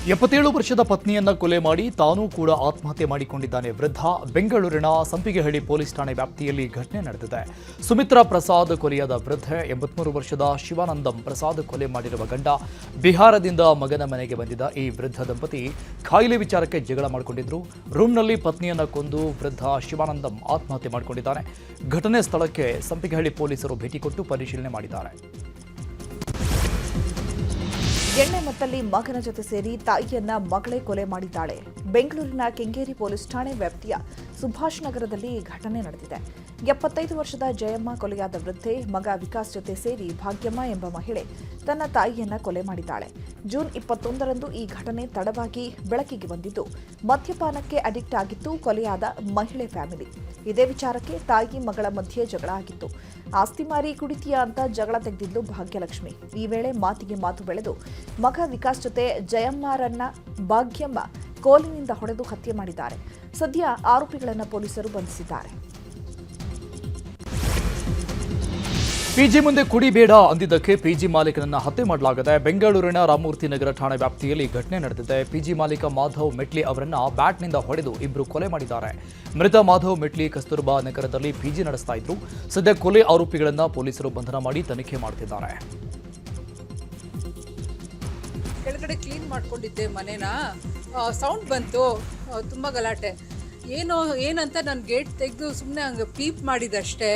77 ವರ್ಷದ ಪತ್ನಿಯನ್ನ ಕೊಲೆ ಮಾಡಿ ತಾನೂ ಕೂಡ ಆತ್ಮಹತ್ಯೆ ಮಾಡಿಕೊಂಡಿದ್ದಾನೆ ವೃದ್ಧ. ಬೆಂಗಳೂರಿನ ಸಂಪಿಗೆಹಳ್ಳಿ ಪೊಲೀಸ್ ಠಾಣೆ ವ್ಯಾಪ್ತಿಯಲ್ಲಿ ಘಟನೆ ನಡೆದಿದೆ. ಸುಮಿತ್ರಾ ಪ್ರಸಾದ್ ಕೊಲೆಯಾದ ವೃದ್ಧೆ 83 ವರ್ಷದ ಶಿವಾನಂದಂ ಪ್ರಸಾದ್ ಕೊಲೆ ಮಾಡಿರುವ ಗಂಡ. ಬಿಹಾರದಿಂದ ಮಗನ ಮನೆಗೆ ಬಂದಿದ್ದ ಈ ವೃದ್ಧ ದಂಪತಿ ಖಾಯಿಲೆ ವಿಚಾರಕ್ಕೆ ಜಗಳ ಮಾಡಿಕೊಂಡಿದ್ರು. ರೂಮ್ನಲ್ಲಿ ಪತ್ನಿಯನ್ನ ಕೊಂದು ವೃದ್ಧ ಶಿವಾನಂದಂ ಆತ್ಮಹತ್ಯೆ ಮಾಡಿಕೊಂಡಿದ್ದಾನೆ. ಘಟನೆ ಸ್ಥಳಕ್ಕೆ ಸಂಪಿಗೆಹಳ್ಳಿ ಪೊಲೀಸರು ಭೇಟಿ ಕೊಟ್ಟು ಪರಿಶೀಲನೆ ಮಾಡಿದ್ದಾರೆ. ಎಣ್ಣೆ ಮತ್ತಲ್ಲಿ ಮಗನ ಜೊತೆ ಸೇರಿ ತಾಯಿಯನ್ನ ಮಗಳೇ ಕೊಲೆ ಮಾಡಿದ್ದಾಳೆ. ಬೆಂಗಳೂರಿನ ಕೆಂಗೇರಿ ಪೊಲೀಸ್ ಠಾಣೆ ವ್ಯಾಪ್ತಿಯ ಸುಭಾಷ್ ನಗರದಲ್ಲಿ ಈ ಘಟನೆ ನಡೆದಿದೆ. 75 ವರ್ಷದ ಜಯಮ್ಮ ಕೊಲೆಯಾದ ವೃದ್ಧೆ ಮಗ ವಿಕಾಸ್ ಜೊತೆ ಸೇರಿ ಭಾಗ್ಯಮ್ಮ ಎಂಬ ಮಹಿಳೆ ತನ್ನ ತಾಯಿಯನ್ನ ಕೊಲೆ ಮಾಡಿದ್ದಾಳೆ. ಜೂನ್ 21ರಂದು ಈ ಘಟನೆ ತಡವಾಗಿ ಬೆಳಕಿಗೆ ಬಂದಿದ್ದು, ಮದ್ಯಪಾನಕ್ಕೆ ಅಡಿಕ್ಟ್ ಆಗಿತ್ತು ಕೊಲೆಯಾದ ಮಹಿಳೆ ಫ್ಯಾಮಿಲಿ. ಇದೇ ವಿಚಾರಕ್ಕೆ ತಾಯಿ ಮಗಳ ಮಧ್ಯೆ ಜಗಳ ಆಗಿತ್ತು. ಆಸ್ತಿ ಮಾರಿ ಕುಡಿತೀಯಾ ಅಂತ ಜಗಳ ತೆಗೆದಿದ್ಲು ಭಾಗ್ಯಲಕ್ಷ್ಮಿ. ಈ ವೇಳೆ ಮಾತಿಗೆ ಮಾತು ಬೆಳೆದು ಮಗ ವಿಕಾಸ್ ಜೊತೆ ಜಯಮ್ಮರನ್ನ ಭಾಗ್ಯಮ್ಮ ಕೋಲಿನಿಂದ ಹೊಡೆದು ಹತ್ಯೆ ಮಾಡಿದ್ದಾರೆ. ಸದ್ಯ ಆರೋಪಿಗಳನ್ನು ಪೊಲೀಸರು ಬಂಧಿಸಿದ್ದಾರೆ. ಪಿಜಿ ಮುಂದೆ ಕುಡಿಬೇಡ ಅಂದಿದ್ದಕ್ಕೆ ಪಿಜಿ ಮಾಲೀಕನನ್ನ ಹತ್ಯೆ ಮಾಡಲಾಗಿದೆ. ಬೆಂಗಳೂರಿನ ರಾಮಮೂರ್ತಿ ನಗರ ಠಾಣೆ ವ್ಯಾಪ್ತಿಯಲ್ಲಿ ಘಟನೆ ನಡೆದಿದೆ. ಪಿಜಿ ಮಾಲೀಕ ಮಾಧವ್ ಮೆಟ್ಲಿ ಅವರನ್ನ ಬ್ಯಾಟ್ನಿಂದ ಹೊಡೆದು ಇಬ್ಬರು ಕೊಲೆ ಮಾಡಿದ್ದಾರೆ. ಮೃತ ಮಾಧವ್ ಮೆಟ್ಲಿ ಕಸ್ತೂರ್ಬಾ ನಗರದಲ್ಲಿ ಪಿಜಿ ನಡೆಸ್ತಾ ಇದ್ರು. ಸದ್ಯ ಕೊಲೆ ಆರೋಪಿಗಳನ್ನ ಪೊಲೀಸರು ಬಂಧನ ಮಾಡಿ ತನಿಖೆ ಮಾಡುತ್ತಿದ್ದಾರೆ. ಕೆಳಗಡೆ ಕ್ಲೀನ್ ಮಾಡ್ಕೊಂಡಿದ್ದೆ ಮನೇನ, ಸೌಂಡ್ ಬಂತು, ತುಂಬ ಗಲಾಟೆ. ಏನಂತ ನಾನು ಗೇಟ್ ತೆಗೆದು ಸುಮ್ಮನೆ ಹಂಗೆ ಪೀಪ್ ಮಾಡಿದಷ್ಟೇ.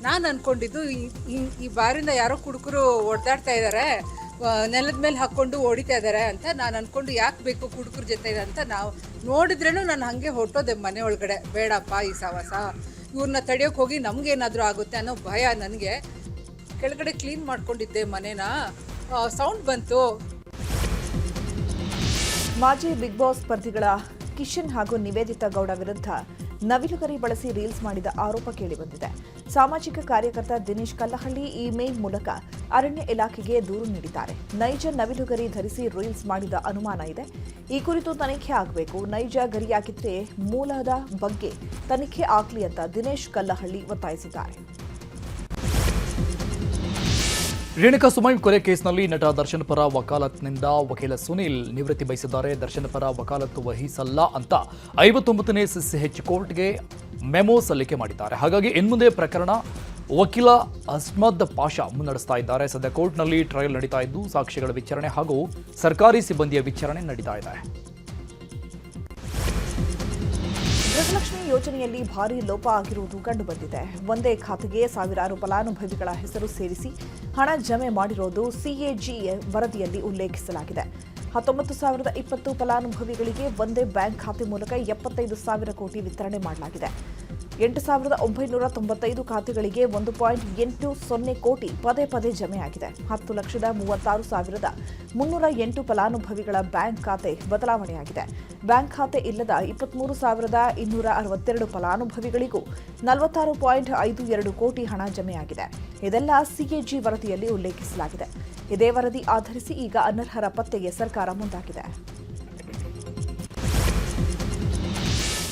ನಾನು ಅಂದ್ಕೊಂಡಿದ್ದು ಈ ಬಾರಿಂದ ಯಾರೋ ಕುಡುಕರು ಹೊಡೆದಾಡ್ತಾ ಇದ್ದಾರೆ, ನೆಲದ ಮೇಲೆ ಹಾಕ್ಕೊಂಡು ಹೊಡಿತಾ ಇದ್ದಾರೆ ಅಂತ ನಾನು ಅಂದ್ಕೊಂಡು ಯಾಕೆ ಬೇಕು ಕುಡುಕರ ಜೊತೆ ಅಂತ ನಾವು ನೋಡಿದ್ರೇನು ನಾನು ಹಾಗೆ ಹೊರಟೋದೆ ಮನೆ ಒಳಗಡೆ. ಬೇಡಪ್ಪ ಈ ಸವಾಸ, ಇವ್ರನ್ನ ತಡೆಯೋಕೆ ಹೋಗಿ ನಮಗೇನಾದರೂ ಆಗುತ್ತೆ ಅನ್ನೋ ಭಯ ನನಗೆ. ಕೆಳಗಡೆ ಕ್ಲೀನ್ ಮಾಡ್ಕೊಂಡಿದ್ದೆ ಮನೇನ, ಸೌಂಡ್ ಬಂತು. ಮಾಜಿ ಬಿಗ್ ಬಾಸ್ ಸ್ಪರ್ಧಿಗಳ ಕಿಶನ್ ಹಾಗೂ ನಿವೇದಿತಾ ಗೌಡ ವಿರುದ್ಧ ನವಿಲುಗರಿ ಬಳಸಿ ರೀಲ್ಸ್ ಮಾಡಿದ ಆರೋಪ ಕೇಳಿಬಂದಿದೆ. ಸಾಮಾಜಿಕ ಕಾರ್ಯಕರ್ತ ದಿನೇಶ್ ಕಲ್ಲಹಳ್ಳಿ ಇಮೇಲ್ ಮೂಲಕ ಅರಣ್ಯ ಇಲಾಖೆಗೆ ದೂರು ನೀಡಿದ್ದಾರೆ. ನೈಜ ನವಿಲುಗರಿ ಧರಿಸಿ ರೀಲ್ಸ್ ಮಾಡಿದ ಅನುಮಾನ ಇದೆ. ಈ ಕುರಿತು ತನಿಖೆ ಆಗಬೇಕು. ನೈಜ ಗರಿಯಾಗಿದ್ರೆ ಮೂಲದ ಬಗ್ಗೆ ತನಿಖೆ ಆಗಲಿ ಅಂತ ದಿನೇಶ್ ಕಲ್ಲಹಳ್ಳಿ ಒತ್ತಾಯಿಸಿದ್ದಾರೆ. ರೇಣುಕಾ ಸುಮೈ ಕೊಲೆ ಕೇಸ್ನಲ್ಲಿ ನಟ ದರ್ಶನ್ ಪರ ವಕಾಲತ್ನಿಂದ ವಕೀಲ ಸುನೀಲ್ ನಿವೃತ್ತಿ ಬಯಸಿದ್ದಾರೆ. ದರ್ಶನ್ ಪರ ವಕಾಲತ್ತು ವಹಿಸಲ್ಲ ಅಂತ 59ನೇ ಸಿಸಿಎಚ್ ಕೋರ್ಟ್ಗೆ ಮೆಮೊ ಸಲ್ಲಿಕೆ ಮಾಡಿದ್ದಾರೆ. ಹಾಗಾಗಿ ಇನ್ಮುಂದೆ ಪ್ರಕರಣ ವಕೀಲ ಅಸ್ಮದ್ ಪಾಷಾ ಮುನ್ನಡೆಸ್ತಾ ಇದ್ದಾರೆ. ಸದ್ಯ ಕೋರ್ಟ್ನಲ್ಲಿ ಟ್ರಯಲ್ ನಡೀತಾ ಇದ್ದು ಸಾಕ್ಷಿಗಳ ವಿಚಾರಣೆ ಹಾಗೂ ಸರ್ಕಾರಿ ಸಿಬ್ಬಂದಿಯ ವಿಚಾರಣೆ ನಡೀತಾ ಇದೆ. ಗೃಹಲಕ್ಷ್ಮಿ ಯೋಜನೆಯಲ್ಲಿ ಭಾರೀ ಲೋಪ ಆಗಿರುವುದು ಕಂಡುಬಂದಿದೆ. ಒಂದೇ ಖಾತೆಗೆ ಸಾವಿರಾರು ಫಲಾನುಭವಿಗಳ ಹೆಸರು ಸೇರಿಸಿ ಹಣ ಜಮೆ ಮಾಡಿರೋದು ಸಿಎಜಿ ವರದಿಯಲ್ಲಿ ಉಲ್ಲೇಖಿಸಲಾಗಿದೆ. 19,020 ಫಲಾನುಭವಿಗಳಿಗೆ ಒಂದೇ ಬ್ಯಾಂಕ್ ಖಾತೆ ಮೂಲಕ 75,000 ಕೋಟಿ ವಿತರಣೆ ಮಾಡಲಾಗಿದೆ. 8,995 ಖಾತೆಗಳಿಗೆ 1.80 ಕೋಟಿ ಪದೇ ಪದೇ ಜಮೆಯಾಗಿದೆ. 10,36,308 ಫಲಾನುಭವಿಗಳ ಬ್ಯಾಂಕ್ ಖಾತೆ ಬದಲಾವಣೆಯಾಗಿದೆ. ಬ್ಯಾಂಕ್ ಖಾತೆ ಇಲ್ಲದ 23,262 ಫಲಾನುಭವಿಗಳಿಗೂ 46.52 ಕೋಟಿ ಹಣ ಜಮೆಯಾಗಿದೆ. ಇದೆಲ್ಲ ಸಿಎಜಿ ವರದಿಯಲ್ಲಿ ಉಲ್ಲೇಖಿಸಲಾಗಿದೆ. ಇದೇ ವರದಿ ಆಧರಿಸಿ ಈಗ ಅನರ್ಹರ ಪತ್ತೆಗೆ ಸರ್ಕಾರ ಮುಂದಾಗಿದೆ.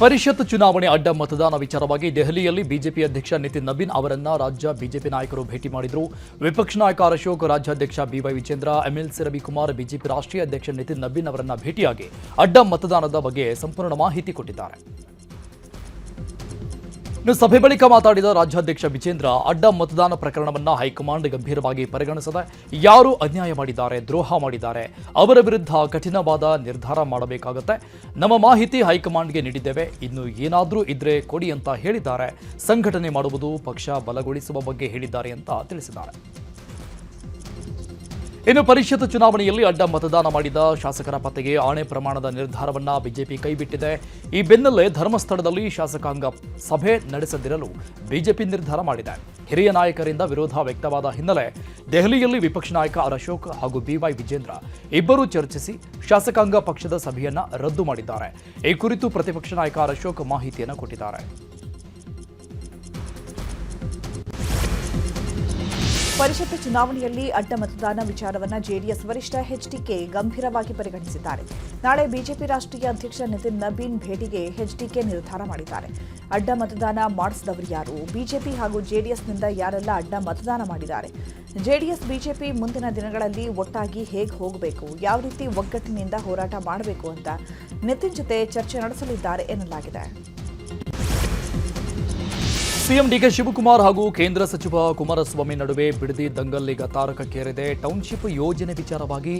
ಪರಿಷತ್ ಚುನಾವಣೆ ಅಡ್ಡ ಮತದಾನ ವಿಚಾರವಾಗಿ ದೆಹಲಿಯಲ್ಲಿ ಬಿಜೆಪಿ ಅಧ್ಯಕ್ಷ ನಿತಿನ್ ನಬೀನ್ ಅವರನ್ನ ರಾಜ್ಯ ಬಿಜೆಪಿ ನಾಯಕರು ಭೇಟಿ ಮಾಡಿದರು. ವಿಪಕ್ಷ ನಾಯಕ ಅಶೋಕ್, ರಾಜ್ಯಾಧ್ಯಕ್ಷ B Y Vijayendra, MLC Ravikumar BJP ರಾಷ್ಟ್ರೀಯ ಅಧ್ಯಕ್ಷ ನಿತಿನ್ ನಬೀನ್ ಅವರನ್ನ ಭೇಟಿಯಾಗಿ ಅಡ್ಡ ಮತದಾನದ ಬಗ್ಗೆ ಸಂಪೂರ್ಣ ಮಾಹಿತಿ ಕೊಟ್ಟಿದ್ದಾರೆ. ಸಭೆ ಬಳಿಕ ಮಾತಾಡಿದ ರಾಜ್ಯಾಧ್ಯಕ್ಷ ವಿಜೇಂದ್ರ, ಅಡ್ಡ ಮತದಾನ ಪ್ರಕರಣವನ್ನು ಹೈಕಮಾಂಡ್ ಗಂಭೀರವಾಗಿ ಪರಿಗಣಿಸದೆ ಯಾರು ಅನ್ಯಾಯ ಮಾಡಿದ್ದಾರೆ, ದ್ರೋಹ ಮಾಡಿದ್ದಾರೆ ಅವರ ವಿರುದ್ಧ ಕಠಿಣವಾದ ನಿರ್ಧಾರ ಮಾಡಬೇಕಾಗುತ್ತೆ. ನಮ್ಮ ಮಾಹಿತಿ ಹೈಕಮಾಂಡ್ಗೆ ನೀಡಿದ್ದೇವೆ. ಇನ್ನು ಏನಾದರೂ ಇದ್ರೆ ಕೊಡಿ ಅಂತ ಹೇಳಿದ್ದಾರೆ. ಸಂಘಟನೆ ಮಾಡುವುದು, ಪಕ್ಷ ಬಲಗೊಳಿಸುವ ಬಗ್ಗೆ ಹೇಳಿದ್ದಾರೆ ಅಂತ ತಿಳಿಸಿದ್ದಾರೆ. ಇನ್ನು ಪರಿಷತ್ ಚುನಾವಣೆಯಲ್ಲಿ ಅಡ್ಡ ಮತದಾನ ಮಾಡಿದ ಶಾಸಕರ ಪತ್ತೆಗೆ ಆಣೆ ಪ್ರಮಾಣದ ನಿರ್ಧಾರವನ್ನ ಬಿಜೆಪಿ ಕೈಬಿಟ್ಟಿದೆ. ಈ ಬೆನ್ನಲ್ಲೇ ಧರ್ಮಸ್ಥಳದಲ್ಲಿ ಶಾಸಕಾಂಗ ಸಭೆ ನಡೆಸದಿರಲು ಬಿಜೆಪಿ ನಿರ್ಧಾರ ಮಾಡಿದೆ. ಹಿರಿಯ ನಾಯಕರಿಂದ ವಿರೋಧ ವ್ಯಕ್ತವಾದ ಹಿನ್ನೆಲೆ ದೆಹಲಿಯಲ್ಲಿ ವಿಪಕ್ಷ ನಾಯಕ ಅಶೋಕ್ ಹಾಗೂ ಬಿವೈ ವಿಜೇಂದ್ರ ಇಬ್ಬರೂ ಚರ್ಚಿಸಿ ಶಾಸಕಾಂಗ ಪಕ್ಷದ ಸಭೆಯನ್ನ ರದ್ದು ಮಾಡಿದ್ದಾರೆ. ಈ ಕುರಿತು ಪ್ರತಿಪಕ್ಷ ನಾಯಕ ಅಶೋಕ್ ಮಾಹಿತಿಯನ್ನು ಕೊಟ್ಟಿದ್ದಾರೆ. ಪರಿಷತ್ ಚುನಾವಣೆಯಲ್ಲಿ ಅಡ್ಡ ಮತದಾನ ವಿಚಾರವನ್ನು ಜೆಡಿಎಸ್ ವರಿಷ್ಠ ಎಚ್ಡಿಕೆ ಗಂಭೀರವಾಗಿ ಪರಿಗಣಿಸಿದ್ದಾರೆ. ನಾಳೆ ಬಿಜೆಪಿ ರಾಷ್ಟ್ರೀಯ ಅಧ್ಯಕ್ಷ ನಿತಿನ್ ನಬೀನ್ ಭೇಟಿಗೆ ಎಚ್ಡಿಕೆ ನಿರ್ಧಾರ ಮಾಡಿದ್ದಾರೆ. ಅಡ್ಡ ಮತದಾನ ಮಾಡಿಸಿದವರು ಯಾರು, ಬಿಜೆಪಿ ಹಾಗೂ ಜೆಡಿಎಸ್ನಿಂದ ಯಾರೆಲ್ಲ ಅಡ್ಡ ಮತದಾನ ಮಾಡಿದ್ದಾರೆ, ಜೆಡಿಎಸ್ ಬಿಜೆಪಿ ಮುಂದಿನ ದಿನಗಳಲ್ಲಿ ಒಟ್ಟಾಗಿ ಹೇಗೆ ಹೋಗಬೇಕು, ಯಾವ ರೀತಿ ಒಗ್ಗಟ್ಟಿನಿಂದ ಹೋರಾಟ ಮಾಡಬೇಕು ಅಂತ ನಿತಿನ್ ಜೊತೆ ಚರ್ಚೆ ನಡೆಸಲಿದ್ದಾರೆ ಎನ್ನಲಾಗಿದೆ. ಸಿಎಂ ಡಿಕೆ ಶಿವಕುಮಾರ್ ಹಾಗೂ ಕೇಂದ್ರ ಸಚಿವ ಕುಮಾರಸ್ವಾಮಿ ನಡುವೆ ಬಿಡದಿ ದಂಗಲ್ ಈಗ ತಾರಕಕ್ಕೇರಿದೆ. ಟೌನ್ಶಿಪ್ ಯೋಜನೆ ವಿಚಾರವಾಗಿ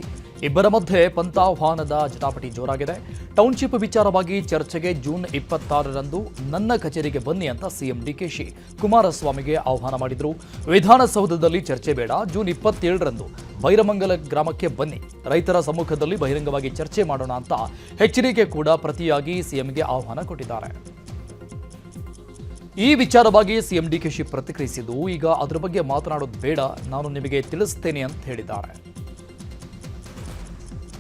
ಇಬ್ಬರ ಮಧ್ಯೆ ಪಂಥಾಹ್ವಾನದ ಜಟಾಪಟಿ ಜೋರಾಗಿದೆ. ಟೌನ್ಶಿಪ್ ವಿಚಾರವಾಗಿ ಚರ್ಚೆಗೆ ಜೂನ್ 26ರಂದು ನನ್ನ ಕಚೇರಿಗೆ ಬನ್ನಿ ಅಂತ ಸಿಎಂ ಡಿಕೆಶಿ ಕುಮಾರಸ್ವಾಮಿಗೆ ಆಹ್ವಾನ ಮಾಡಿದ್ರು. ವಿಧಾನಸೌಧದಲ್ಲಿ ಚರ್ಚೆ ಬೇಡ, ಜೂನ್ 27ರಂದು ಬೈರಮಂಗಲ ಗ್ರಾಮಕ್ಕೆ ಬನ್ನಿ, ರೈತರ ಸಮ್ಮುಖದಲ್ಲಿ ಬಹಿರಂಗವಾಗಿ ಚರ್ಚೆ ಮಾಡೋಣ ಅಂತ ಎಚ್ಚರಿಕೆ ಕೂಡ ಪ್ರತಿಯಾಗಿ ಸಿಎಂಗೆ ಆಹ್ವಾನ ಕೊಟ್ಟಿದ್ದಾರೆ. ಈ ವಿಚಾರವಾಗಿ ಸಿಎಂ ಡಿಕೆಶಿ ಪ್ರತಿಕ್ರಿಯಿಸಿದ್ದು, ಈಗ ಅದರ ಬಗ್ಗೆ ಮಾತನಾಡೋದು ಬೇಡ, ನಾನು ನಿಮಗೆ ತಿಳಿಸ್ತೇನೆ ಅಂತ ಹೇಳಿದ್ದಾರೆ.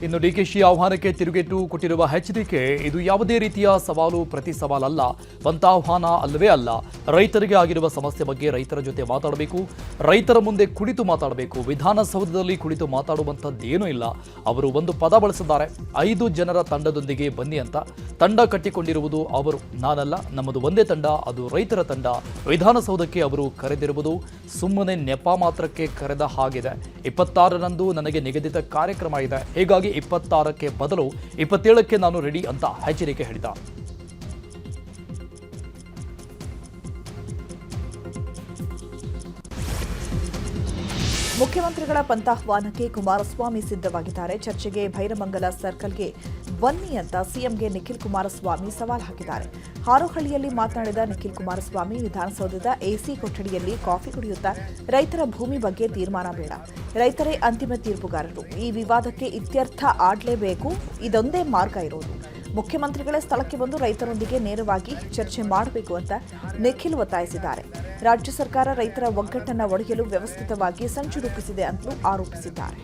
ಇನ್ನು ಡಿಕೆಶಿ ಆಹ್ವಾನಕ್ಕೆ ತಿರುಗೇಟು ಕೊಟ್ಟಿರುವ ಎಚ್ಡಿಕೆ, ಇದು ಯಾವುದೇ ರೀತಿಯ ಸವಾಲು ಪ್ರತಿ ಸವಾಲಲ್ಲ, ಪಂಥಾಹ್ವಾನ ಅಲ್ಲವೇ ಅಲ್ಲ. ರೈತರಿಗೆ ಆಗಿರುವ ಸಮಸ್ಯೆ ಬಗ್ಗೆ ರೈತರ ಜೊತೆ ಮಾತಾಡಬೇಕು, ರೈತರ ಮುಂದೆ ಕುಳಿತು ಮಾತಾಡಬೇಕು. ವಿಧಾನಸೌಧದಲ್ಲಿ ಕುಳಿತು ಮಾತಾಡುವಂಥದ್ದೇನೂ ಇಲ್ಲ. ಅವರು ಒಂದು ಪದ ಬಳಸಿದ್ದಾರೆ, 5 ಜನರ ತಂಡದೊಂದಿಗೆ ಬನ್ನಿ ಅಂತ. ತಂಡ ಕಟ್ಟಿಕೊಂಡಿರುವುದು ಅವರು, ನಾನಲ್ಲ, ನಮ್ಮದು ಒಂದೇ ತಂಡ, ಅದು ರೈತರ ತಂಡ. ವಿಧಾನಸೌಧಕ್ಕೆ ಅವರು ಕರೆದಿರುವುದು ಸುಮ್ಮನೆ ನೆಪ ಮಾತ್ರಕ್ಕೆ ಕರೆದ ಹಾಗಿದೆ. 26ರಂದು ನನಗೆ ನಿಗದಿತ ಕಾರ್ಯಕ್ರಮ ಇದೆ, ಹೀಗಾಗಿ 26ಕ್ಕೆ ಬದಲು 27ಕ್ಕೆ ನಾನು ರೆಡಿ ಅಂತ ಎಚ್ಚರಿಕೆ ಹೇಳಿದ. ಮುಖ್ಯಮಂತ್ರಿಗಳ ಪಂಥಾಹ್ವಾನಕ್ಕೆ ಕುಮಾರಸ್ವಾಮಿ ಸಿದ್ಧವಾಗಿದ್ದಾರೆ. ಚರ್ಚೆಗೆ ಭೈರಮಂಗಲ ಸರ್ಕಲ್ಗೆ ಬನ್ನಿ ಅಂತ ಸಿಎಂಗೆ ನಿಖಿಲ್ ಕುಮಾರಸ್ವಾಮಿ ಸವಾಲ್ ಹಾಕಿದ್ದಾರೆ. ಹಾರೋಹಳ್ಳಿಯಲ್ಲಿ ಮಾತನಾಡಿದ ನಿಖಿಲ್ ಕುಮಾರಸ್ವಾಮಿ, ವಿಧಾನಸೌಧದ ಎಸಿ ಕೊಠಡಿಯಲ್ಲಿ ಕಾಫಿ ಕುಡಿಯುತ್ತಾ ರೈತರ ಭೂಮಿ ಬಗ್ಗೆ ತೀರ್ಮಾನ ಬೇಡ, ರೈತರೇ ಅಂತಿಮ ತೀರ್ಪುಗಾರರು, ಈ ವಿವಾದಕ್ಕೆ ಇತ್ಯರ್ಥ ಆಡಲೇಬೇಕು, ಇದೊಂದೇ ಮಾರ್ಗ ಇರೋದು. ಮುಖ್ಯಮಂತ್ರಿಗಳೇ ಸ್ಥಳಕ್ಕೆ ಬಂದು ರೈತರೊಂದಿಗೆ ನೇರವಾಗಿ ಚರ್ಚೆ ಮಾಡಬೇಕು ಅಂತ ನಿಖಿಲ್ ಒತ್ತಾಯಿಸಿದ್ದಾರೆ. ರಾಜ್ಯ ಸರ್ಕಾರ ರೈತರ ಒಗ್ಗಟ್ಟನ್ನು ಒಡೆಯಲು ವ್ಯವಸ್ಥಿತವಾಗಿ ಸಂಚು ರೂಪಿಸಿದೆ ಅಂತಲೂ ಆರೋಪಿಸಿದ್ದಾರೆ.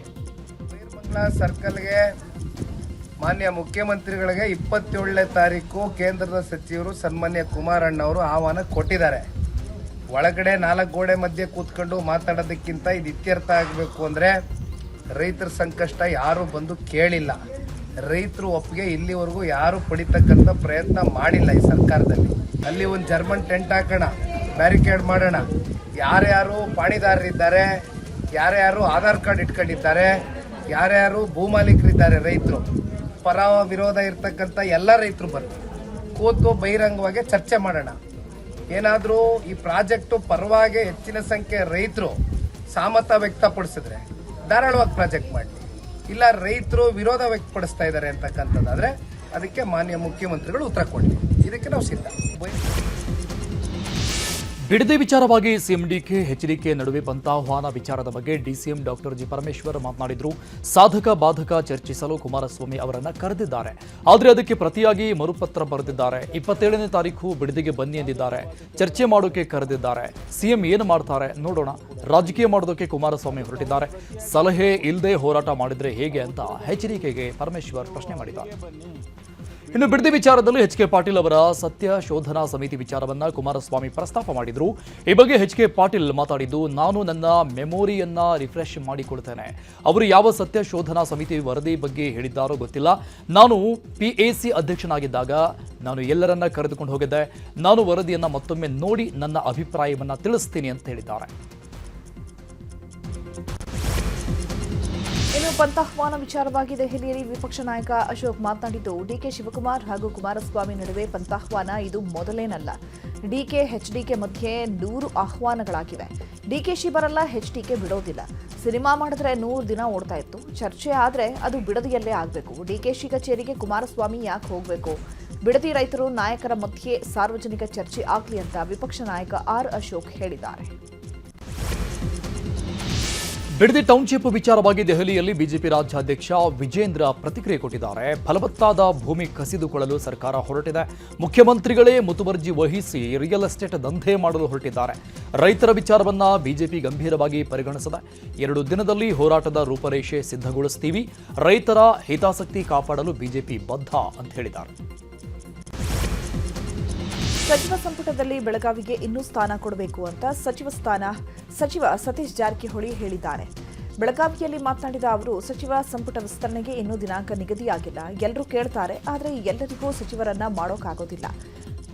ಸರ್ಕಲ್ಗೆ ಮಾನ್ಯ ಮುಖ್ಯಮಂತ್ರಿಗಳಿಗೆ 27ನೇ ತಾರೀಕು ಕೇಂದ್ರದ ಸಚಿವರು ಸನ್ಮಾನ್ಯ ಕುಮಾರಣ್ಣವರು ಆಹ್ವಾನ ಕೊಟ್ಟಿದ್ದಾರೆ. ಒಳಗಡೆ 4 ಗೋಡೆ ಮಧ್ಯೆ ಕೂತ್ಕೊಂಡು ಮಾತಾಡೋದಕ್ಕಿಂತ ಇದು ಇತ್ಯರ್ಥ ಆಗಬೇಕು ಅಂದರೆ ರೈತರ ಸಂಕಷ್ಟ ಯಾರೂ ಬಂದು ಕೇಳಿಲ್ಲ. ರೈತರು ಒಪ್ಪಿಗೆ ಇಲ್ಲಿವರೆಗೂ ಯಾರು ಪಡಿತಕ್ಕಂಥ ಪ್ರಯತ್ನ ಮಾಡಿಲ್ಲ ಈ ಸರ್ಕಾರದಲ್ಲಿ. ಅಲ್ಲಿ ಒಂದು ಜರ್ಮನ್ ಟೆಂಟ್ ಹಾಕೋಣ, ಬ್ಯಾರಿಕೇಡ್ ಮಾಡೋಣ, ಯಾರ್ಯಾರು ಪಾಣಿದಾರರಿದ್ದಾರೆ, ಯಾರ್ಯಾರು ಆಧಾರ್ ಕಾರ್ಡ್ ಇಟ್ಕೊಂಡಿದ್ದಾರೆ, ಯಾರ್ಯಾರು ಭೂಮಾಲೀಕರಿದ್ದಾರೆ, ರೈತರು ಪರ ವಿರೋಧ ಇರ್ತಕ್ಕಂಥ ಎಲ್ಲ ರೈತರು ಬಂದು ಕೂತು ಬಹಿರಂಗವಾಗಿ ಚರ್ಚೆ ಮಾಡೋಣ. ಏನಾದರೂ ಈ ಪ್ರಾಜೆಕ್ಟು ಪರವಾಗಿ ಹೆಚ್ಚಿನ ಸಂಖ್ಯೆ ರೈತರು ಸಹಮತ ವ್ಯಕ್ತಪಡಿಸಿದ್ರೆ ಧಾರಾಳವಾಗಿ ಪ್ರಾಜೆಕ್ಟ್ ಮಾಡಿ, ಇಲ್ಲ ರೈತರು ವಿರೋಧ ವ್ಯಕ್ತಪಡಿಸ್ತಾ ಇದ್ದಾರೆ ಅಂತಕ್ಕಂಥದ್ದಾದ್ರೆ ಅದಕ್ಕೆ ಮಾನ್ಯ ಮುಖ್ಯಮಂತ್ರಿಗಳು ಉತ್ತರ ಕೊಡಲಿ. ಇದಕ್ಕೆ ನಾವು ಸಿದ್ಧ. ಬಿಡದಿ ವಿಚಾರವಾಗಿ ಸಿಎಂ ಡಿಕೆ ಎಚ್ಡಿಕೆ ನಡುವೆ ಪಂಥಾಹ್ವಾನ ವಿಚಾರದ ಬಗ್ಗೆ ಡಿಸಿಎಂ ಡಾಕ್ಟರ್ ಜಿ ಪರಮೇಶ್ವರ್ ಮಾತನಾಡಿದ್ರು. ಸಾಧಕ ಬಾಧಕ ಚರ್ಚಿಸಲು ಕುಮಾರಸ್ವಾಮಿ ಅವರನ್ನ ಕರೆದಿದ್ದಾರೆ, ಆದರೆ ಅದಕ್ಕೆ ಪ್ರತಿಯಾಗಿ ಮರುಪತ್ರ ಬರೆದಿದ್ದಾರೆ. 27ನೇ ತಾರೀಕು ಬಿಡದಿಗೆ ಬನ್ನಿ ಎಂದಿದ್ದಾರೆ, ಚರ್ಚೆ ಮಾಡೋಕೆ ಕರೆದಿದ್ದಾರೆ. ಸಿಎಂ ಏನು ಮಾಡ್ತಾರೆ ನೋಡೋಣ. ರಾಜಕೀಯ ಮಾಡೋದಕ್ಕೆ ಕುಮಾರಸ್ವಾಮಿ ಹೊರಟಿದ್ದಾರೆ. ಸಲಹೆ ಇಲ್ಲದೆ ಹೋರಾಟ ಮಾಡಿದ್ರೆ ಹೇಗೆ ಅಂತ ಎಚ್ಡಿಕೆಗೆ ಪರಮೇಶ್ವರ್ ಪ್ರಶ್ನೆ ಮಾಡಿದ್ದಾರೆ. ಇನ್ನು ಬಿಡದಿ ವಿಚಾರದಲ್ಲಿ ಎಚ್.ಕೆ. ಪಾಟೀಲ್ ಅವರ ಸತ್ಯ ಶೋಧನಾ ಸಮಿತಿ ವಿಚಾರವನ್ನ ಕುಮಾರಸ್ವಾಮಿ ಪ್ರಸ್ತಾಪ ಮಾಡಿದ್ರು. ಈ ಬಗ್ಗೆ ಎಚ್.ಕೆ. ಪಾಟೀಲ್ ಮಾತಾಡಿದ್ದು, ನಾನು ನನ್ನ ಮೆಮೊರಿಯನ್ನ ರಿಫ್ರೆಶ್ ಮಾಡಿಕೊಳ್ತೇನೆ. ಅವರು ಯಾವ ಸತ್ಯ ಶೋಧನಾ ಸಮಿತಿ ವರದಿ ಬಗ್ಗೆ ಹೇಳಿದ್ದಾರೋ ಗೊತ್ತಿಲ್ಲ. ನಾನು PAC ಅಧ್ಯಕ್ಷನಾಗಿದ್ದಾಗ ನಾನು ಎಲ್ಲರನ್ನ ಕರೆದುಕೊಂಡು ಹೋಗಿದ್ದೆ. ನಾನು ವರದಿಯನ್ನ ಮತ್ತೊಮ್ಮೆ ನೋಡಿ ನನ್ನ ಅಭಿಪ್ರಾಯವನ್ನ ತಿಳಿಸ್ತೀನಿ ಅಂತ ಹೇಳಿದ್ದಾರೆ. ಇನ್ನು ಪಂಥಾಹ್ವಾನ ವಿಚಾರವಾಗಿ ದೆಹಲಿಯಲ್ಲಿ ವಿಪಕ್ಷ ನಾಯಕ ಅಶೋಕ್ ಮಾತನಾಡಿದ್ದು, ಡಿಕೆ ಶಿವಕುಮಾರ್ ಹಾಗೂ ಕುಮಾರಸ್ವಾಮಿ ನಡುವೆ ಪಂಥಾಹ್ವಾನ ಇದು ಮೊದಲೇನಲ್ಲ. ಡಿಕೆ ಎಚ್ಡಿಕೆ ಮಧ್ಯೆ 100 ಆಹ್ವಾನಗಳಾಗಿವೆ. ಡಿಕೆಶಿ ಬರಲ್ಲ, ಎಚ್ಡಿಕೆ ಬಿಡೋದಿಲ್ಲ. ಸಿನಿಮಾ ಮಾಡಿದ್ರೆ 100 ದಿನ ಓಡ್ತಾ ಇತ್ತು. ಚರ್ಚೆ ಆದ್ರೆ ಅದು ಬಿಡದಿಯಲ್ಲೇ ಆಗಬೇಕು. ಡಿಕೆಶಿ ಕಚೇರಿಗೆ ಕುಮಾರಸ್ವಾಮಿ ಯಾಕೆ ಹೋಗಬೇಕು? ಬಿಡದಿ ರೈತರು ನಾಯಕರ ಮಧ್ಯೆ ಸಾರ್ವಜನಿಕ ಚರ್ಚೆ ಆಗಲಿ ಅಂತ ವಿಪಕ್ಷ ನಾಯಕ ಆರ್ ಅಶೋಕ್ ಹೇಳಿದ್ದಾರೆ. ಬಿಡದಿ ಟೌನ್ಶಿಪ್ ವಿಚಾರವಾಗಿ ದೆಹಲಿಯಲ್ಲಿ ಬಿಜೆಪಿ ರಾಜ್ಯಾಧ್ಯಕ್ಷ ವಿಜೇಂದ್ರ ಪ್ರತಿಕ್ರಿಯೆ ಕೊಟ್ಟಿದ್ದಾರೆ. ಫಲವತ್ತಾದ ಭೂಮಿ ಕಸಿದುಕೊಳ್ಳಲು ಸರ್ಕಾರ ಹೊರಟಿದೆ. ಮುಖ್ಯಮಂತ್ರಿಗಳೇ ಮುತುವರ್ಜಿ ವಹಿಸಿ ರಿಯಲ್ ಎಸ್ಟೇಟ್ ದಂಧೆ ಮಾಡಲು ಹೊರಟಿದ್ದಾರೆ. ರೈತರ ವಿಚಾರವನ್ನ ಬಿಜೆಪಿ ಗಂಭೀರವಾಗಿ ಪರಿಗಣಿಸಿದೆ. 2 ದಿನದಲ್ಲಿ ಹೋರಾಟದ ರೂಪರೇಷೆ ಸಿದ್ಧಗೊಳಿಸ್ತೀವಿ. ರೈತರ ಹಿತಾಸಕ್ತಿ ಕಾಪಾಡಲು ಬಿಜೆಪಿ ಬದ್ಧ ಅಂತ ಹೇಳಿದ್ದಾರೆ. ಸಚಿವ ಸಂಪುಟದಲ್ಲಿ ಬೆಳಗಾವಿಗೆ ಇನ್ನೂ ಸ್ಥಾನ ಕೊಡಬೇಕು ಅಂತ ಸಚಿವ ಸತೀಶ್ ಜಾರಕಿಹೊಳಿ ಹೇಳಿದ್ದಾರೆ. ಬೆಳಗಾವಿಯಲ್ಲಿ ಮಾತನಾಡಿದ ಅವರು, ಸಚಿವ ಸಂಪುಟ ವಿಸ್ತರಣೆಗೆ ಇನ್ನೂ ದಿನಾಂಕ ನಿಗದಿಯಾಗಿಲ್ಲ. ಎಲ್ಲರೂ ಕೇಳ್ತಾರೆ, ಆದರೆ ಎಲ್ಲರಿಗೂ ಸಚಿವರನ್ನ ಮಾಡೋಕ್ಕಾಗೋದಿಲ್ಲ.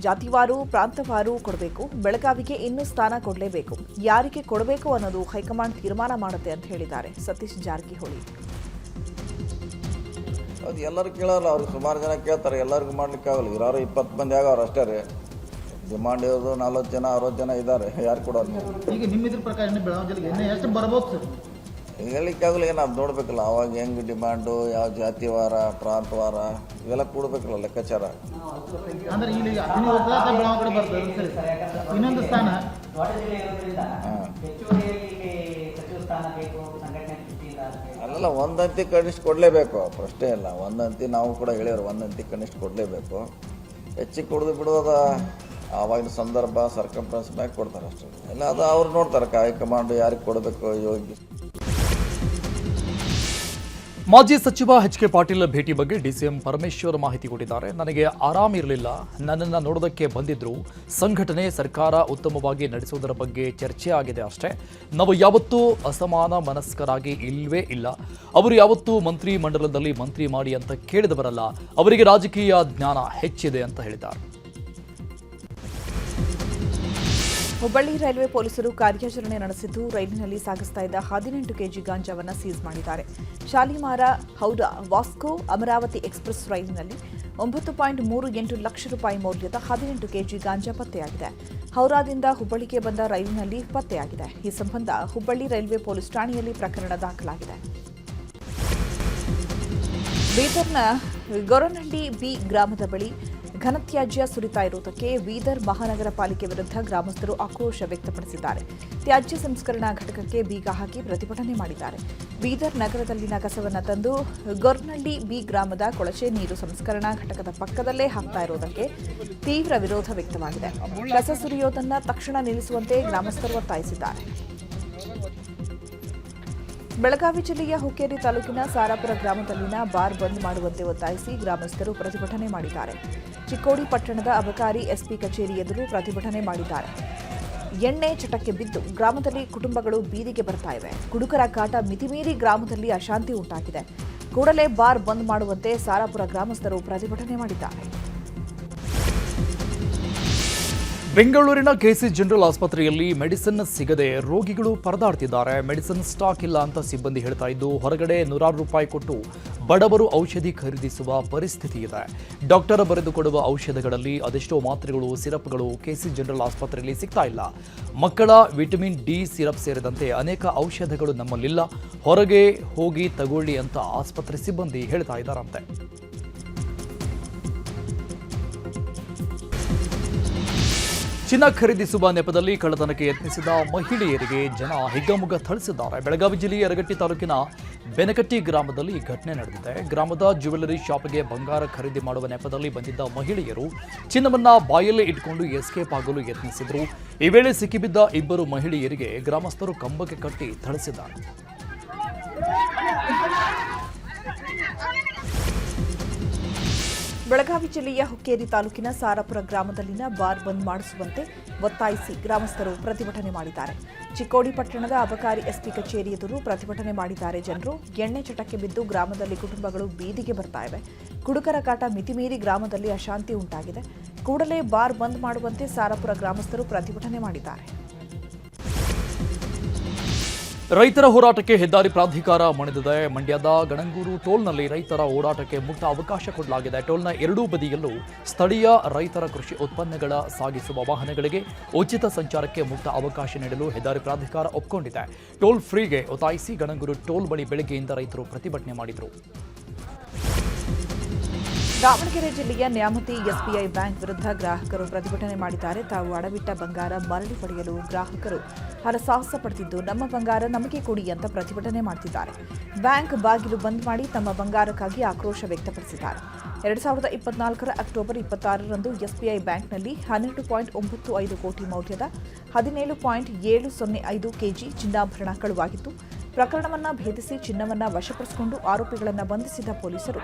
ಜಾತಿವಾರು, ಪ್ರಾಂತವಾರು ಕೊಡಬೇಕು. ಬೆಳಗಾವಿಗೆ ಇನ್ನೂ ಸ್ಥಾನ ಕೊಡಲೇಬೇಕು. ಯಾರಿಗೆ ಕೊಡಬೇಕು ಅನ್ನೋದು ಹೈಕಮಾಂಡ್ ತೀರ್ಮಾನ ಮಾಡುತ್ತೆ ಅಂತ ಹೇಳಿದ್ದಾರೆ ಸತೀಶ್ ಜಾರಕಿಹೊಳಿ. ಅದು ಎಲ್ಲರೂ ಕೇಳಲ್ಲ, ಅವ್ರಿಗೆ ಸುಮಾರು ಜನ ಕೇಳ್ತಾರೆ, ಎಲ್ಲರಿಗೂ ಮಾಡ್ಲಿಕ್ಕೆ ಆಗಲ್ಲ. ಇರೋರು 20 ಮಂದಿ ಆಗವ್ರು ಅಷ್ಟೇ ರೀ. ಡಿಮಾಂಡ್ ಇರೋದು 40 ಜನ 60 ಜನ ಇದ್ದಾರೆ, ಯಾರು ಕೊಡೋರು? ಈಗ ನಿಮ್ಮ ಇದ್ರ ಪ್ರಕಾರ ಬೆಳಗಾವಿ ಜಿಲ್ಲೆಗೆ ಎಷ್ಟು ಬರ್ಬೋದು ಸರ್? ಹೇಳಲಿಕ್ಕಾಗಲ್ಲ, ನಾವು ನೋಡಬೇಕಲ್ಲ ಅವಾಗ ಹೆಂಗೆ ಡಿಮಾಂಡು, ಯಾವ ಜಾತಿವಾರ, ಪ್ರಾಂತವಾರ ಇವೆಲ್ಲ ಕೊಡಬೇಕಲ್ಲ ಲೆಕ್ಕಾಚಾರ. ಅಂದ್ರೆ ಇಲ್ಲಿ ಬೆಳಗಾವಿ ಕಡೆ ಬರ್ತದೆ ಇನ್ನೊಂದು ಸ್ಥಾನ. ಅಲ್ಲಲ್ಲ, ಒಂದಂತಿ ಕನಿಷ್ಠ ಕೊಡಲೇಬೇಕು, ಪ್ರಶ್ನೆ ಇಲ್ಲ. ಒಂದಂತಿ ನಾವು ಕೂಡ ಹೇಳಿದ್ರು, ಒಂದಂತಿ ಕನಿಷ್ಠ ಕೊಡಲೇಬೇಕು. ಹೆಚ್ಚಿಗೆ ಕೊಡೋದು ಬಿಡೋದ ಆವಾಗಿನ ಸಂದರ್ಭ ಸರ್ಕಂಫರೆನ್ಸ್ ಮ್ಯಾಗ ಕೊಡ್ತಾರೆ ಅಷ್ಟೇ. ಇಲ್ಲ ಅದು ಅವ್ರು ನೋಡ್ತಾರೆ, ಹೈಕಮಾಂಡ್ ಯಾರಿಗೆ ಕೊಡಬೇಕು ಯೋಗ್ಯ. ಮಾಜಿ ಸಚಿವ ಎಚ್.ಕೆ. ಪಾಟೀಲ್ ಭೇಟಿ ಬಗ್ಗೆ ಡಿಸಿಎಂ ಪರಮೇಶ್ವರ್ ಮಾಹಿತಿ ಕೊಟ್ಟಿದ್ದಾರೆ. ನನಗೆ ಆರಾಮಿರಲಿಲ್ಲ, ನನ್ನನ್ನು ನೋಡೋದಕ್ಕೆ ಬಂದಿದ್ರು. ಸಂಘಟನೆ ಸರ್ಕಾರ ಉತ್ತಮವಾಗಿ ನಡೆಸುವುದರ ಬಗ್ಗೆ ಚರ್ಚೆ ಆಗಿದೆ ಅಷ್ಟೇ. ನಾವು ಯಾವತ್ತೂ ಅಸಮಾನ ಮನಸ್ಕರಾಗಿ ಇಲ್ವೇ ಇಲ್ಲ. ಅವರು ಯಾವತ್ತೂ ಮಂತ್ರಿ ಮಂಡಲದಲ್ಲಿ ಮಂತ್ರಿ ಮಾಡಿ ಅಂತ ಕೇಳಿದವರಲ್ಲ. ಅವರಿಗೆ ರಾಜಕೀಯ ಜ್ಞಾನ ಹೆಚ್ಚಿದೆ ಅಂತ ಹೇಳಿದ್ದಾರೆ. ಹುಬ್ಬಳ್ಳಿ ರೈಲ್ವೆ ಪೊಲೀಸರು ಕಾರ್ಯಾಚರಣೆ ನಡೆಸಿದ್ದು ರೈಲಿನಲ್ಲಿ ಸಾಗಿಸ್ತಾ ಇದ್ದ 18 ಕೆಜಿ ಗಾಂಜಾವನ್ನು ಸೀಸ್ ಮಾಡಿದ್ದಾರೆ. ಶಾಲಿಮಾರ ಹೌರಾ ವಾಸ್ಕೋ ಅಮರಾವತಿ ಎಕ್ಸ್ಪ್ರೆಸ್ ರೈಲಿನಲ್ಲಿ 9.38 ಲಕ್ಷ ರೂಪಾಯಿ ಮೌಲ್ಯದ 18 ಕೆಜಿ ಗಾಂಜಾ ಪತ್ತೆಯಾಗಿದೆ. ಹೌರಾದಿಂದ ಹುಬ್ಬಳ್ಳಿಗೆ ಬಂದ ರೈಲಿನಲ್ಲಿ ಪತ್ತೆಯಾಗಿದೆ. ಈ ಸಂಬಂಧ ಹುಬ್ಬಳ್ಳಿ ರೈಲ್ವೆ ಪೊಲೀಸ್ ಠಾಣೆಯಲ್ಲಿ ಪ್ರಕರಣ ದಾಖಲಾಗಿದೆ. ಬೀದರ್ನ ಗೊರನಹಳ್ಳಿ ಬಿ ಗ್ರಾಮದ ಬಳಿ ಘನತ್ಯಾಜ್ಯ ಸುರಿತಾ ಇರುವುದಕ್ಕೆ ಬೀದರ್ ಮಹಾನಗರ ಪಾಲಿಕೆ ವಿರುದ್ಧ ಗ್ರಾಮಸ್ಥರು ಆಕ್ರೋಶ ವ್ಯಕ್ತಪಡಿಸಿದ್ದಾರೆ. ತ್ಯಾಜ್ಯ ಸಂಸ್ಕರಣಾ ಘಟಕಕ್ಕೆ ಬೀಗ ಹಾಕಿ ಪ್ರತಿಭಟನೆ ಮಾಡಿದ್ದಾರೆ. ಬೀದರ್ ನಗರದಲ್ಲಿನ ಕಸವನ್ನು ತಂದು ಗೊರ್ನಹಳ್ಳಿ ಬಿ ಗ್ರಾಮದ ಕೊಳಚೆ ನೀರು ಸಂಸ್ಕರಣಾ ಘಟಕದ ಪಕ್ಕದಲ್ಲೇ ಹಾಕ್ತಾ ಇರುವುದಕ್ಕೆ ತೀವ್ರ ವಿರೋಧ ವ್ಯಕ್ತವಾಗಿದೆ. ಕಸ ಸುರಿಯೋದನ್ನು ತಕ್ಷಣ ನಿಲ್ಲಿಸುವಂತೆ ಗ್ರಾಮಸ್ಥರು ಒತ್ತಾಯಿಸಿದ್ದಾರೆ. ಬೆಳಗಾವಿ ಜಿಲ್ಲೆಯ ಹುಕ್ಕೇರಿ ತಾಲೂಕಿನ ಸಾರಾಪುರ ಗ್ರಾಮದಲ್ಲಿನ ಬಾರ್ ಬಂದ್ ಮಾಡುವಂತೆ ಒತ್ತಾಯಿಸಿ ಗ್ರಾಮಸ್ಥರು ಪ್ರತಿಭಟನೆ ಮಾಡಿದ್ದಾರೆ. ಚಿಕ್ಕೋಡಿ ಪಟ್ಟಣದ ಅಬಕಾರಿ ಎಸ್ಪಿ ಕಚೇರಿ ಎದುರು ಪ್ರತಿಭಟನೆ ಮಾಡಿದ್ದಾರೆ. ಎಣ್ಣೆ ಚಟಕ್ಕೆ ಬಿದ್ದು ಗ್ರಾಮದಲ್ಲಿ ಕುಟುಂಬಗಳು ಬೀದಿಗೆ ಬರ್ತಾ ಇವೆ. ಕುಡುಕರ ಕಾಟ ಮಿತಿಮೀರಿ ಗ್ರಾಮದಲ್ಲಿ ಅಶಾಂತಿ ಉಂಟಾಗಿದೆ. ಕೂಡಲೇ ಬಾರ್ ಬಂದ್ ಮಾಡುವಂತೆ ಸಾರಾಪುರ ಗ್ರಾಮಸ್ಥರು ಪ್ರತಿಭಟನೆ ಮಾಡಿದ್ದಾರೆ. ಬೆಂಗಳೂರಿನ ಕೆಸಿ ಜನರಲ್ ಆಸ್ಪತ್ರೆಯಲ್ಲಿ ಮೆಡಿಸಿನ್ ಸಿಗದೆ ರೋಗಿಗಳು ಪರದಾಡ್ತಿದ್ದಾರೆ. ಮೆಡಿಸಿನ್ ಸ್ಟಾಕ್ ಇಲ್ಲ ಅಂತ ಸಿಬ್ಬಂದಿ ಹೇಳ್ತಾ ಇದ್ದು, ಹೊರಗಡೆ ₹100 ಕೊಟ್ಟು ಬಡವರು ಔಷಧಿ ಖರೀದಿಸುವ ಪರಿಸ್ಥಿತಿ ಇದೆ. ಡಾಕ್ಟರ್ ಬರೆದುಕೊಡುವ ಔಷಧಗಳಲ್ಲಿ ಅದೆಷ್ಟೋ ಮಾತ್ರೆಗಳು, ಸಿರಪ್ಗಳು ಕೆಸಿ ಜನರಲ್ ಆಸ್ಪತ್ರೆಯಲ್ಲಿ ಸಿಗ್ತಾ ಇಲ್ಲ. ಮಕ್ಕಳ ವಿಟಮಿನ್ ಡಿ ಸಿರಪ್ ಸೇರಿದಂತೆ ಅನೇಕ ಔಷಧಗಳು ನಮ್ಮಲ್ಲಿಲ್ಲ. ಹೊರಗೆ ಹೋಗಿ ತಗೊಳ್ಳಿ ಅಂತ ಆಸ್ಪತ್ರೆ ಸಿಬ್ಬಂದಿ ಹೇಳ್ತಾ ಇದ್ದಾರಂತೆ. ಚಿನ್ನ ಖರೀದಿಸುವ ನೆಪದಲ್ಲಿ ಕಳ್ಳತನಕ್ಕೆ ಯತ್ನಿಸಿದ ಮಹಿಳೆಯರಿಗೆ ಜನ ಹಿಗ್ಗಾಮುಗ್ಗಾ ಥಳಿಸಿದ್ದಾರೆ. ಬೆಳಗಾವಿ ಜಿಲ್ಲೆಯ ಯರಗಟ್ಟಿ ತಾಲೂಕಿನ ಬೆನಕಟ್ಟಿ ಗ್ರಾಮದಲ್ಲಿ ಈ ಘಟನೆ ನಡೆದಿದೆ. ಗ್ರಾಮದ ಜ್ಯುವೆಲರಿ ಶಾಪ್ಗೆ ಬಂಗಾರ ಖರೀದಿ ಮಾಡುವ ನೆಪದಲ್ಲಿ ಬಂದಿದ್ದ ಮಹಿಳೆಯರು ಚಿನ್ನವನ್ನ ಬಾಯಲ್ಲಿ ಇಟ್ಕೊಂಡು ಎಸ್ಕೇಪ್ ಆಗಲು ಯತ್ನಿಸಿದರು. ಈ ವೇಳೆ ಸಿಕ್ಕಿಬಿದ್ದ 2 ಮಹಿಳೆಯರಿಗೆ ಗ್ರಾಮಸ್ಥರು ಕಂಬಕ್ಕೆ ಕಟ್ಟಿ ಥಳಿಸಿದ್ದಾರೆ. ಬೆಳಗಾವಿ ಜಿಲ್ಲೆಯ ಹುಕ್ಕೇರಿ ತಾಲೂಕಿನ ಸಾರಾಪುರ ಗ್ರಾಮದಲ್ಲಿನ ಬಾರ್ ಬಂದ್ ಮಾಡಿಸುವಂತೆ ಒತ್ತಾಯಿಸಿ ಗ್ರಾಮಸ್ಥರು ಪ್ರತಿಭಟನೆ ಮಾಡಿದ್ದಾರೆ. ಚಿಕ್ಕೋಡಿ ಪಟ್ಟಣದ ಅಬಕಾರಿ ಎಸ್ಪಿ ಕಚೇರಿ ಎದುರು ಪ್ರತಿಭಟನೆ ಮಾಡಿದ್ದಾರೆ. ಜನರು ಎಣ್ಣೆ ಚಟಕ್ಕೆ ಬಿದ್ದು ಗ್ರಾಮದಲ್ಲಿ ಕುಟುಂಬಗಳು ಬೀದಿಗೆ ಬರ್ತಾ ಇವೆ. ಕುಡುಕರ ಕಾಟ ಮಿತಿಮೀರಿ ಗ್ರಾಮದಲ್ಲಿ ಅಶಾಂತಿ ಉಂಟಾಗಿದೆ. ಕೂಡಲೇ ಬಾರ್ ಬಂದ್ ಮಾಡುವಂತೆ ಸಾರಾಪುರ ಗ್ರಾಮಸ್ಥರು ಪ್ರತಿಭಟನೆ ಮಾಡಿದ್ದಾರೆ. ರೈತರ ಹೋರಾಟಕ್ಕೆ ಹೆದ್ದಾರಿ ಪ್ರಾಧಿಕಾರ ಮಣಿದಿದೆ. ಮಂಡ್ಯದ ಗಣಂಗೂರು ಟೋಲ್ನಲ್ಲಿ ರೈತರ ಓಡಾಟಕ್ಕೆ ಮುಕ್ತ ಅವಕಾಶ ಕೊಡಲಾಗಿದೆ. ಟೋಲ್ನ ಎರಡೂ ಬದಿಯಲ್ಲೂ ಸ್ಥಳೀಯ ರೈತರ ಕೃಷಿ ಉತ್ಪನ್ನಗಳ ಸಾಗಿಸುವ ವಾಹನಗಳಿಗೆ ಉಚಿತ ಸಂಚಾರಕ್ಕೆ ಮುಕ್ತ ಅವಕಾಶ ನೀಡಲು ಹೆದ್ದಾರಿ ಪ್ರಾಧಿಕಾರ ಒಪ್ಪಿಕೊಂಡಿದೆ. ಟೋಲ್ ಫ್ರೀಗೆ ಒತ್ತಾಯಿಸಿ ಗಣಂಗೂರು ಟೋಲ್ ಬಳಿ ಬೆಳಗ್ಗೆಯಿಂದ ರೈತರು ಪ್ರತಿಭಟನೆ ಮಾಡಿದರು. ದಾವಣಗೆರೆ ಜಿಲ್ಲೆಯ ನ್ಯಾಮತಿ ಎಸ್ಬಿಐ ಬ್ಯಾಂಕ್ ವಿರುದ್ಧ ಗ್ರಾಹಕರು ಪ್ರತಿಭಟನೆ ಮಾಡಿದ್ದಾರೆ. ತಾವು ಅಡವಿಟ್ಟ ಬಂಗಾರ ಮರಳಿ ಪಡೆಯಲು ಗ್ರಾಹಕರು ಹರಸಾಹಸ ಪಡೆದಿದ್ದು, ನಮ್ಮ ಬಂಗಾರ ನಮಗೆ ಕೊಡಿ ಅಂತ ಪ್ರತಿಭಟನೆ ಮಾಡುತ್ತಿದ್ದಾರೆ. ಬ್ಯಾಂಕ್ ಬಾಗಿಲು ಬಂದ್ ಮಾಡಿ ತಮ್ಮ ಬಂಗಾರಕ್ಕಾಗಿ ಆಕ್ರೋಶ ವ್ಯಕ್ತಪಡಿಸಿದ್ದಾರೆ. 2024 ಅಕ್ಟೋಬರ್ 26ರಂದು ಎಸ್ಬಿಐ ಬ್ಯಾಂಕ್ನಲ್ಲಿ 12.95 ಕೋಟಿ ಮೌಲ್ಯದ 17.705 ಕೆಜಿ ಚಿನ್ನಾಭರಣ ಕಳುವಾಗಿತ್ತು. ಪ್ರಕರಣವನ್ನ ಭೇದಿಸಿ ಚಿನ್ನವನ್ನ ವಶಪಡಿಸಿಕೊಂಡು ಆರೋಪಿಗಳನ್ನು ಬಂಧಿಸಿದ ಪೊಲೀಸರು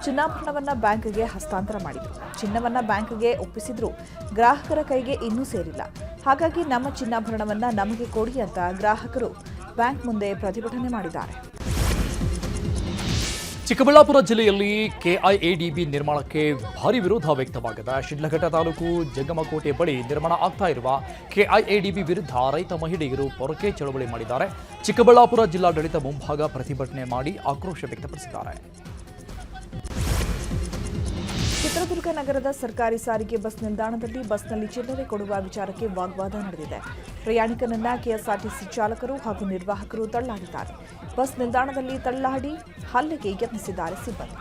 ಚಿನ್ನಾಭರಣವನ್ನ ಬ್ಯಾಂಕ್ಗೆ ಹಸ್ತಾಂತರ ಮಾಡಿದರು. ಚಿನ್ನವನ್ನ ಬ್ಯಾಂಕ್ಗೆ ಒಪ್ಪಿಸಿದ್ರು ಗ್ರಾಹಕರ ಕೈಗೆ ಇನ್ನೂ ಸೇರಿಲ್ಲ. ಹಾಗಾಗಿ ನಮ್ಮ ಚಿನ್ನಾಭರಣವನ್ನ ನಮಗೆ ಕೊಡಿ ಅಂತ ಗ್ರಾಹಕರು ಬ್ಯಾಂಕ್ ಮುಂದೆ ಪ್ರತಿಭಟನೆ ಮಾಡಿದ್ದಾರೆ. ಚಿಕ್ಕಬಳ್ಳಾಪುರ ಜಿಲ್ಲೆಯಲ್ಲಿ ಕೆಐಎಡಿಬಿ ನಿರ್ಮಾಣಕ್ಕೆ ಭಾರಿ ವಿರೋಧ ವ್ಯಕ್ತವಾಗಿದೆ. ಶಿಡ್ಲಘಟ್ಟ ತಾಲೂಕು ಜಂಗಮಕೋಟೆ ಬಳಿ ನಿರ್ಮಾಣ ಆಗ್ತಾ ಇರುವ ಕೆಐಎಡಿಬಿ ವಿರುದ್ಧ ರೈತ ಮಹಿಳೆಯರು ಪೊರಕೆ ಚಳವಳಿ ಮಾಡಿದ್ದಾರೆ. ಚಿಕ್ಕಬಳ್ಳಾಪುರ ಜಿಲ್ಲಾಡಳಿತ ಮುಂಭಾಗ ಪ್ರತಿಭಟನೆ ಮಾಡಿ ಆಕ್ರೋಶ ವ್ಯಕ್ತಪಡಿಸಿದ್ದಾರೆ. ಚಿತ್ರದುರ್ಗ ನಗರದ ಸರ್ಕಾರಿ ಸಾರಿಗೆ ಬಸ್ ನಿಲ್ದಾಣದಲ್ಲಿ ಬಸ್ನಲ್ಲಿ ಚಿಲ್ಲರೆ ಕೊಡುವ ವಿಚಾರಕ್ಕೆ ವಾಗ್ವಾದ ನಡೆದಿದೆ. ಪ್ರಯಾಣಿಕನನ್ನ ಕೆಎಸ್ಆರ್ಟಿಸಿ ಚಾಲಕರು ಹಾಗೂ ನಿರ್ವಾಹಕರು ತಳ್ಳಾಡಿದ್ದಾರೆ. ಬಸ್ ನಿಲ್ದಾಣದಲ್ಲಿ ತಳ್ಳಾಡಿ ಹಲ್ಲೆಗೆ ಯತ್ನಿಸಿದ್ದಾರೆ ಸಿಬ್ಬಂದಿ.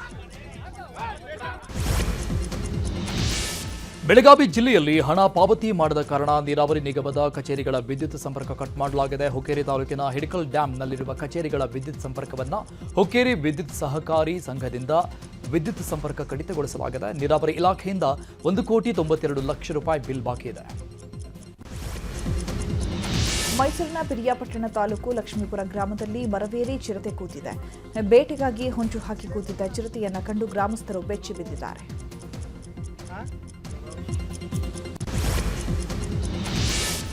ಬೆಳಗಾವಿ ಜಿಲ್ಲೆಯಲ್ಲಿ ಹಣ ಪಾವತಿ ಮಾಡದ ಕಾರಣ ನೀರಾವರಿ ನಿಗಮದ ಕಚೇರಿಗಳ ವಿದ್ಯುತ್ ಸಂಪರ್ಕ ಕಟ್ ಮಾಡಲಾಗಿದೆ. ಹುಕ್ಕೇರಿ ತಾಲೂಕಿನ ಹಿಡಕಲ್ ಡ್ಯಾಂನಲ್ಲಿರುವ ಕಚೇರಿಗಳ ವಿದ್ಯುತ್ ಸಂಪರ್ಕವನ್ನು ಹುಕ್ಕೇರಿ ವಿದ್ಯುತ್ ಸಹಕಾರಿ ಸಂಘದಿಂದ ವಿದ್ಯುತ್ ಸಂಪರ್ಕ ಕಡಿತಗೊಳಿಸಲಾಗಿದೆ. ನೀರಾವರಿ ಇಲಾಖೆಯಿಂದ 1,92,00,000 ರೂಪಾಯಿ ಬಿಲ್ ಬಾಕಿ ಇದೆ. ಮೈಸೂರಿನ ಪಿರಿಯಾಪಟ್ಟಣ ತಾಲೂಕು ಲಕ್ಷ್ಮೀಪುರ ಗ್ರಾಮದಲ್ಲಿ ಮರವೇರಿ ಚಿರತೆ ಕೂತಿದೆ. ಬೇಟೆಗಾಗಿ ಹೊಂಚು ಹಾಕಿ ಕೂತಿದ್ದ ಚಿರತೆಯನ್ನು ಕಂಡು ಗ್ರಾಮಸ್ಥರು ಬೆಚ್ಚಿ ಬಿದ್ದಿದ್ದಾರೆ.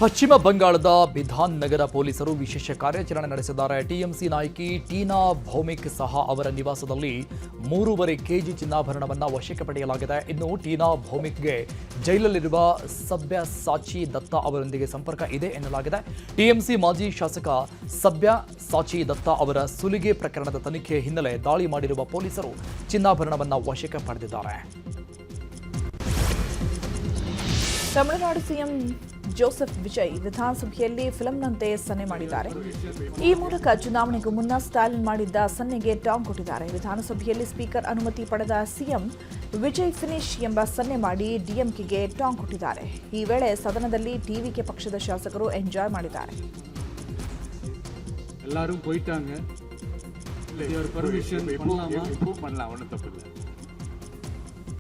ಪಶ್ಚಿಮ ಬಂಗಾಳದ ಬಿಧಾನ್ ನಗರ ಪೊಲೀಸರು ವಿಶೇಷ ಕಾರ್ಯಾಚರಣೆ ನಡೆಸಿದ್ದಾರೆ. ಟಿಎಂಸಿ ನಾಯಕಿ ಟೀನಾ ಭೌಮಿಕ್ ಸಹ ಅವರ ನಿವಾಸದಲ್ಲಿ 3.5 ಕೆಜಿ ಚಿನ್ನಾಭರಣವನ್ನು ವಶಕ್ಕೆ ಪಡೆಯಲಾಗಿದೆ. ಇನ್ನು ಟೀನಾ ಭೌಮಿಕ್ಗೆ ಜೈಲಲ್ಲಿರುವ ಸಬ್ಯಾಸಾಚಿ ದತ್ತ ಅವರೊಂದಿಗೆ ಸಂಪರ್ಕ ಇದೆ ಎನ್ನಲಾಗಿದೆ. ಟಿಎಂಸಿ ಮಾಜಿ ಶಾಸಕ ಸಬ್ಯಾಸಾಚಿ ದತ್ತ ಅವರ ಸುಲಿಗೆ ಪ್ರಕರಣದ ತನಿಖೆ ಹಿನ್ನೆಲೆ ದಾಳಿ ಮಾಡಿರುವ ಪೊಲೀಸರು ಚಿನ್ನಾಭರಣವನ್ನು ವಶಕ್ಕೆ ಪಡೆದಿದ್ದಾರೆ. ತಮಿಳುನಾಡು ಸಿಎಂ ಜೋಸೆಫ್ ವಿಜಯ್ ವಿಧಾನಸಭೆಯಲ್ಲಿ ಫಿಲ್ಮ್ನಂತೆ ಸನ್ನೆ ಮಾಡಿದ್ದಾರೆ. ಈ ಮೂಲಕ ಚುನಾವಣೆಗೂ ಮುನ್ನ ಸ್ಟಾಲಿನ್ ಮಾಡಿದ್ದ ಸನ್ನೆಗೆ ಟಾಂಗ್ ಕೊಟ್ಟಿದ್ದಾರೆ. ವಿಧಾನಸಭೆಯಲ್ಲಿ ಸ್ಪೀಕರ್ ಅನುಮತಿ ಪಡೆದ ಸಿಎಂ ವಿಜಯ್ ಫಿನಿಶ್ ಎಂಬ ಸನ್ನೆ ಮಾಡಿ ಡಿಎಂಕೆಗೆ ಟಾಂಗ್ ಕೊಟ್ಟಿದ್ದಾರೆ. ಈ ವೇಳೆ சதனದಲ್ಲಿ ಟಿವಿಕೆ ಪಕ್ಷದ ಶಾಸಕರು ಎಂಜಾಯ್ ಮಾಡಿದ್ದಾರೆ. எல்லாரும் போயிட்டாங்க. பர்மிஷன் பண்ணலாமா? பண்ணலாம், ஒன்றும் தப்பு இல்லை.